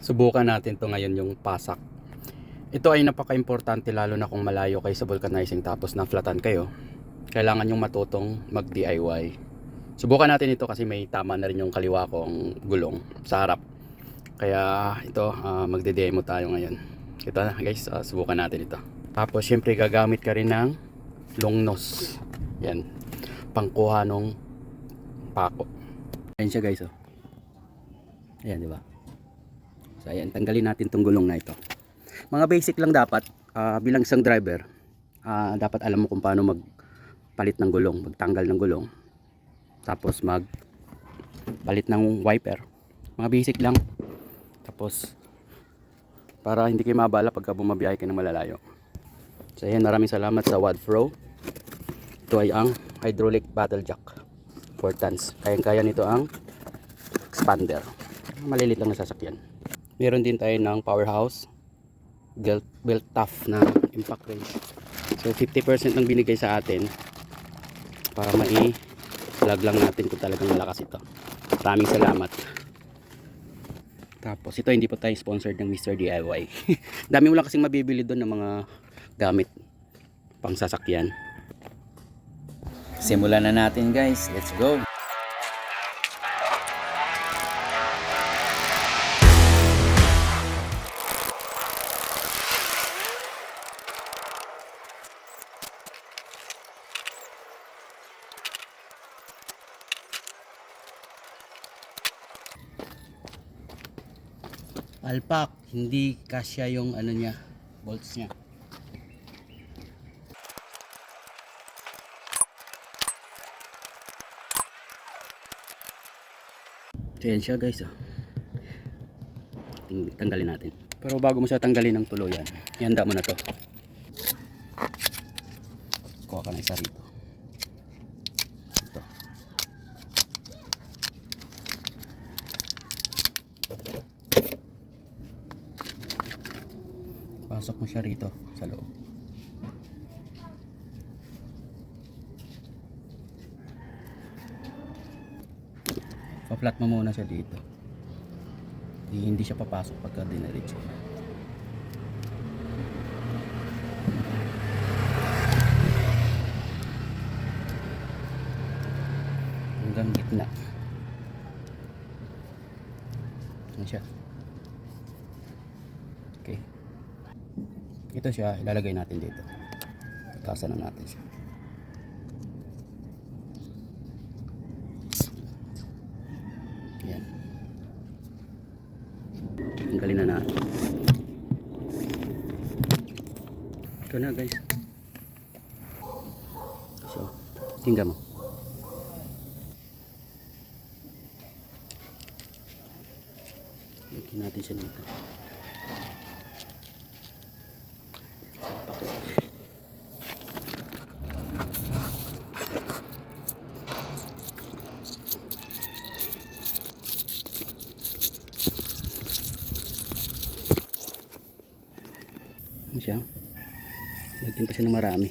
Subukan natin to ngayon, yung pasak. Ito ay napaka-importante lalo na kung malayo kayo sa vulcanizing tapos na-flatan kayo. Kailangan yung matutong mag-DIY. Subukan natin ito kasi may tama na rin yung kaliwa kong gulong sa harap. Kaya ito, magde-demo tayo ngayon. Ito na guys, subukan natin ito. Tapos syempre gagamit ka rin ng long nose. Yan, pangkuha nung pako. Ayan siya guys, oh. Ayan, di ba? So ayan, tanggalin natin tong gulong na ito. Mga basic lang dapat, bilang isang driver, dapat alam mo kung paano magpalit ng gulong, magtanggal ng gulong, tapos magpalit ng wiper. Mga basic lang. Tapos para hindi kayo mabala pagka bumabiyahe kayo ng malalayo. So ayan, maraming salamat sa WAD Pro. Ito ay ang hydraulic battle jack 4 tons. Kayang-kaya nito ang expander. Malilit lang na sasakyan. Meron din tayo ng powerhouse built tough na impact range. So 50% lang binigay sa atin para mai-vlog lang natin kung talagang malakas ito. Maraming salamat. Tapos ito, hindi po tayo sponsored ng Mr. DIY. Dami mo lang kasing mabibili doon ng mga gamit pang sasakyan. Simulan na natin guys, let's go. Alpak, hindi kasya yung ano niya, bolts niya. Ayan siya guys, oh. Tanggalin natin. Pero bago mo siya tanggalin ng tuluyan, ihanda mo na to. Kuha ka na isa rito. Ito. Pasok mo siya rito sa loob. Pa-flat mo muna siya dito. Hindi siya papasok pagka dinaritso. Hanggang gitna. Ano siya? Okay. Ito siya, ilalagay natin dito. Tatasan na natin siya. Yan. Tanggalin na natin. Ito na guys. So, tingnan mo. Lagyan natin siya dito. Ano siya? Lagyan pa siya ng marami.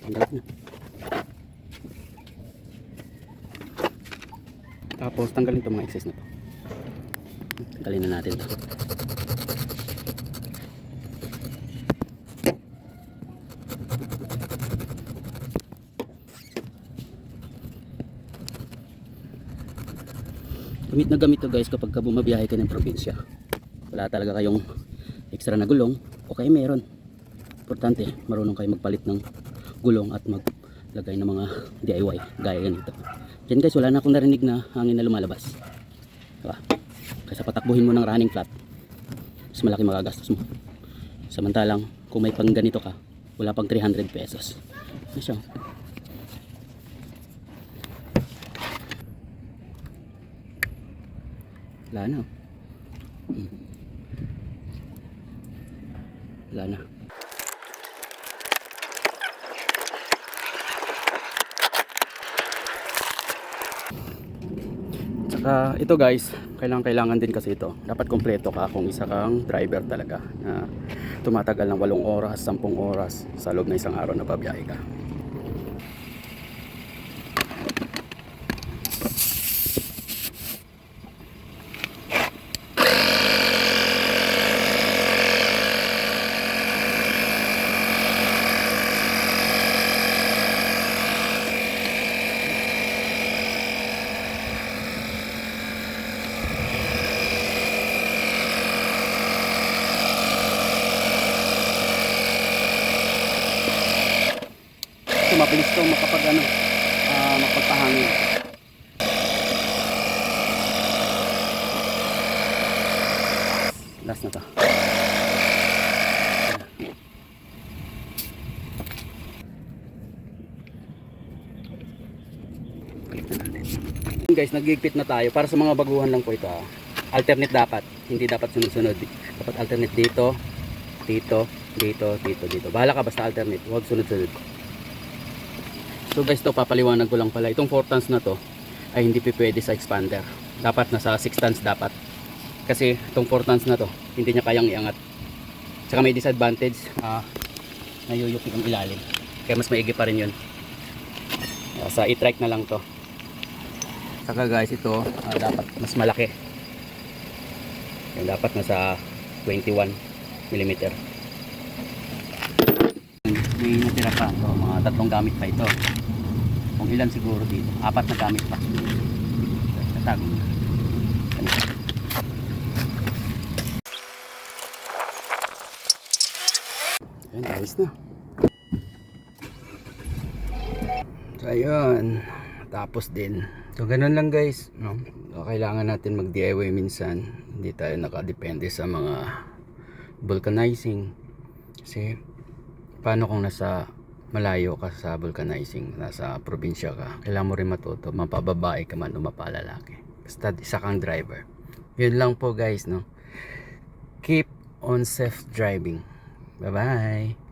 Tanggalin na. Tapos tanggalin itong mga excess na to. Tanggalin na natin ito. Gamit na gamit to guys kapag bumabiyahe ka ng probinsya. Wala talaga kayong extra na gulong o kaya meron. Importante marunong kayo magpalit ng gulong at maglagay ng mga DIY gaya ganito. Diyan guys, wala na akong narinig na hangin na lumalabas. Diba? Kaysa patakbuhin mo ng running flat, mas malaki magagastos mo. Samantalang kung may pang ganito ka, wala pang 300 pesos. Ano siya? Wala na. Wala na. Saka Ito guys, kailangan din kasi ito. Dapat kompleto ka kung isa kang driver talaga na tumatagal ng 8 oras, 10 oras sa loob ng isang araw na pabiyahe ka. Mabilis to makapagpahangin. Last na to. Guys, nagigpit na tayo. Para sa mga baguhan lang po ito. Alternate dapat. Hindi dapat sunod-sunod. Dapat alternate dito, dito, dito, dito, dito. Bahala ka basta alternate. Huwag sunod-sunod. So guys, to papaliwanag ko lang pala. Itong 4 tons na to ay hindi pwede sa expander. Dapat nasa 6 tons dapat. Kasi itong 4 tons na to, hindi niya kayang iangat. Saka may disadvantage, nayuyuki ang ilalim. Kaya mas maigi pa rin yun. Sa e-trike na lang to. Saka guys, ito dapat mas malaki. Yan, dapat nasa 21 mm. May natira pa to, mga 3 gamit pa ito. Kung ilan siguro dito, 4 na gamit pa. Tatago na. Ayan, ayos na. So ayun, tapos din. So ganun lang guys, no? So, kailangan natin mag DIY minsan. Hindi tayo nakadepende sa mga vulcanizing. Kasi paano kung nasa malayo ka sa vulcanizing, nasa probinsya ka, kailangan mo rin matuto, mapababae ka man o mapalalaki, basta isa kang driver. Yun lang po guys, no? Keep on safe driving. Bye bye.